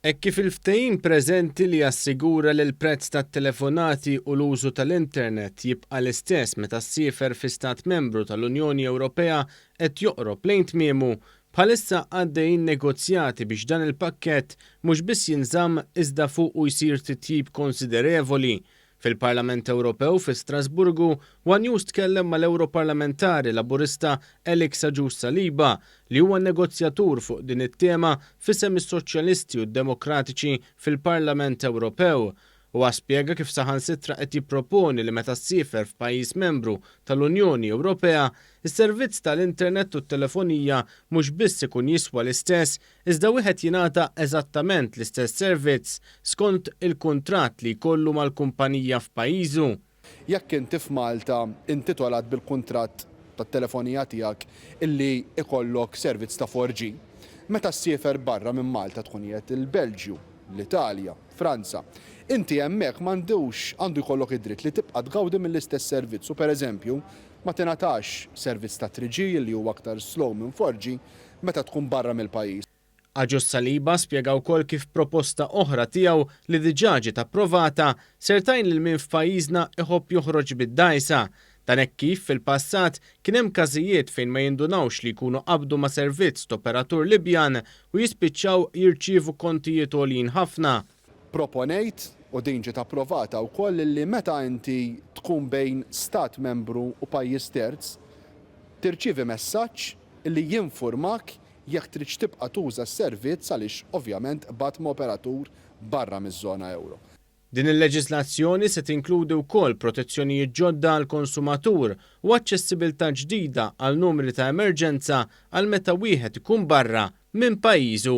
Hekk kif il-ftehim preżenti li jassigura li l-prezz tat-telefonati u l-użu tal-internet jibqa' l-istess meta ssiefer fi stat membru tal-Unjoni Ewropea qed joqrob lejn tmiemu, bħalissa għaddejjin negozjati biex dan il-pakkett mhux biss jinżamm iżda fuqu jsir titjib konsiderevoli. Fil-Parlament Ewropew fi Strasburgu, One News tkellem mal-Europarlamentari Laburista Alex Agius Saliba li huwa negozjatur fuq din it-tema f'isem is-Soċjalisti u d-Demokratiċi fil-Parlament Ewropew. Huwa spjega kif saħansitra qed jipproponi li meta ssiefer f'pajjiż membru tal-Unjoni Ewropea, is-servizz tal-internet u t-telefonija mhux biss ikun jiswa l-istess, iżda wieħed jingħata eżattament l-istess servizz skont il-kuntratt li jkollu mal-kumpanija f'pajjiżu. Jekk inti f'Malta intitolat bil-kuntratt tat-telefonija tiegħek illi ikollok servizz ta' 4G, meta ssiefer barra minn Malta tkun qiegħed il-Belġju, l-Italja, Franza. Inti hemmhekk għandu jkollok id-dritt li tibqa' tgawdi mill-istess servizz u pereżempju ma tingħatax servizz ta' 3G li huwa aktar slow minn 4G meta tkun barra mill-pajjiż. Agius Saliba spjega wkoll kif proposta oħra tiegħu li diġà ġiet approvata ser tgħin lil min f'pajjiżna iħobb joħroġ bid-dgħajsa. Dan hekk kif fil-passat kien hemm każijiet fejn ma jindunawx li jkunu qabdu ma' servizz operatur Libjan u jispiċċaw jirċievu kontijiet għolin ħafna. Proponejt u din ġiet approvata wkoll li meta inti tkun bejn stat membru u pajjiż terz tirċievi messaġġ li jinformak jekk trid tibqa' tuża s-servizz għaliex ovvjament bad ma' operatur barra miż-żona euro. Din il-leġislazzjoni se tinkludi wkoll protezzjonijiet ġodda għall konsumatur u aċċessibilità ġdida għal numri ta' emerġenza għal meta wieħed ikun barra minn pajjiżu.